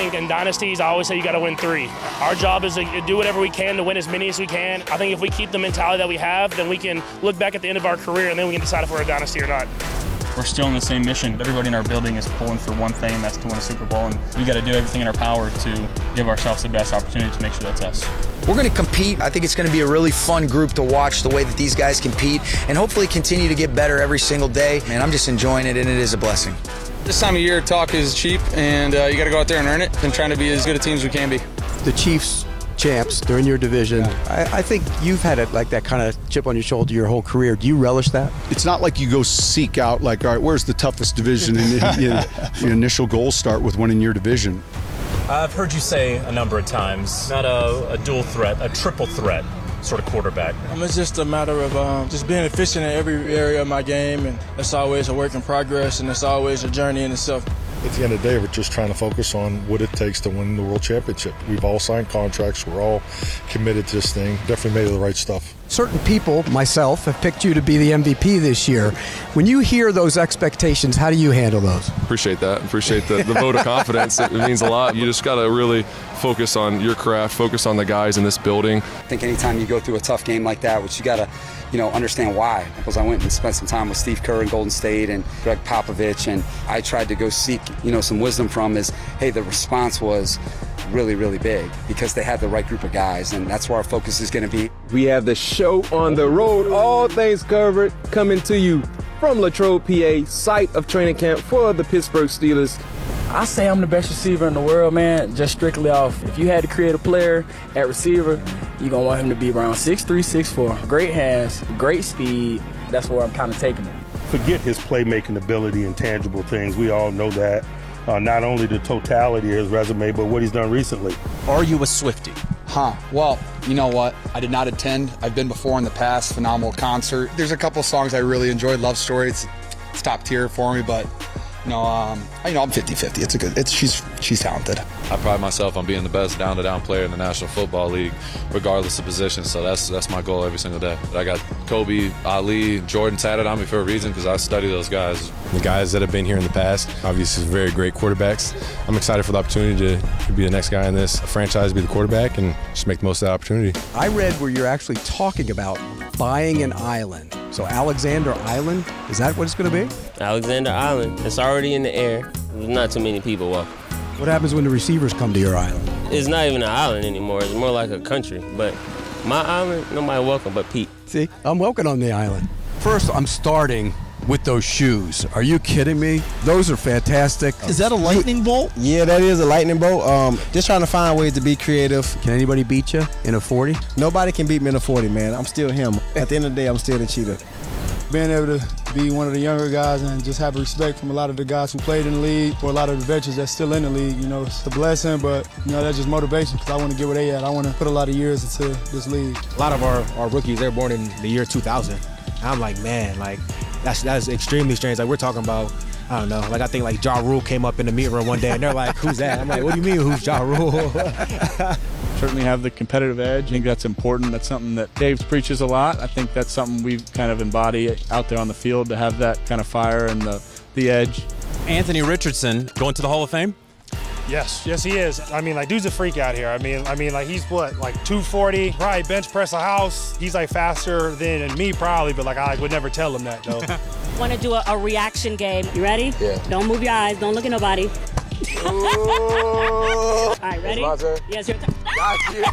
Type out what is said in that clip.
think in dynasties, I always say you got to win 3. Our job is to do whatever we can to win as many as we can. I think if we keep the mentality that we have, then we can look back at the end of our career and then we can decide if we're a dynasty or not. We're still in the same mission. Everybody in our building is pulling for one thing, that's to win a Super Bowl, and we got to do everything in our power to give ourselves the best opportunity to make sure that's us. We're going to compete. I think it's going to be a really fun group to watch the way that these guys compete and hopefully continue to get better every single day. Man, I'm just enjoying it, and it is a blessing. This time of year, talk is cheap, and you got to go out there and earn it and trying to be as good a team as we can be. The Chiefs champs, they're in your division. I think you've had it like that kind of chip on your shoulder your whole career. Do you relish that? It's not like you go seek out like, all right, where's the toughest division? And your initial goals start with winning your division. I've heard you say a number of times, not a dual threat, a triple threat sort of quarterback. It's just a matter of just being efficient in every area of my game, and it's always a work in progress, and it's always a journey in itself. At the end of the day, we're just trying to focus on what it takes to win the world championship. We've all signed contracts. We're all committed to this thing. Definitely made the right stuff. Certain people, myself, have picked you to be the MVP this year. When you hear those expectations, how do you handle those? Appreciate that. Appreciate the vote of confidence. It means a lot. You just got to really focus on your craft, focus on the guys in this building. I think anytime you go through a tough game like that, which you got to, understand why. Because I went and spent some time with Steve Kerr in Golden State and Greg Popovich, and I tried to go seek, some wisdom from is, hey, the response was really, really big because they had the right group of guys, and that's where our focus is going to be. We have the show on the road, all things covered, coming to you from Latrobe, PA, site of training camp for the Pittsburgh Steelers. I say I'm the best receiver in the world, man, just strictly off. If you had to create a player at receiver, you're going to want him to be around 6'3", 6'4". Great hands, great speed. That's where I'm kind of taking him. Forget his playmaking ability and tangible things. We all know that. Not only the totality of his resume, but what he's done recently. Are you a Swiftie? Well, you know what? I did not attend. I've been before in the past. Phenomenal concert. There's a couple songs I really enjoyed. Love Story. It's top tier for me, but I'm 50-50. She's talented. I pride myself on being the best down-to-down player in the National Football League, regardless of position. So that's my goal every single day. I got Kobe, Ali, Jordan tatted on me for a reason because I study those guys. The guys that have been here in the past, obviously very great quarterbacks. I'm excited for the opportunity to be the next guy in this franchise, be the quarterback, and just make the most of that opportunity. I read where you're actually talking about buying an island. So Alexander Island, is that what it's going to be? Alexander Island. It's already in the air. There's not too many people walking. What happens when the receivers come to your island? It's not even an island anymore. It's more like a country. But my island, nobody welcome but Pete. See, I'm welcome on the island. First, I'm starting with those shoes. Are you kidding me? Those are fantastic. Is that a lightning bolt? Yeah, that is a lightning bolt. Just trying to find ways to be creative. Can anybody beat you in a 40? Nobody can beat me in a 40, man. I'm still him. At the end of the day, I'm still the cheater. Being able to be one of the younger guys and just have respect from a lot of the guys who played in the league, or a lot of the veterans that's still in the league, it's a blessing, but that's just motivation because I want to get where they at. I want to put a lot of years into this league. A lot of our rookies, they're born in the year 2000. I'm like, man, that's extremely strange. Like, we're talking about, I don't know, I think Ja Rule came up in the meeting room one day and they're like, who's that? I'm like, what do you mean, who's Ja Rule? Certainly have the competitive edge. I think that's important. That's something that Dave preaches a lot. I think that's something we kind of embody out there on the field, to have that kind of fire and the edge. Anthony Richardson going to the Hall of Fame? Yes, he is. Dude's a freak out here. He's 240, probably bench press a house. He's faster than me probably, but I would never tell him that though. Want to do a reaction game. You ready? Yeah. Don't move your eyes. Don't look at nobody. All right, ready? It's my turn. Yes, your turn. Got you.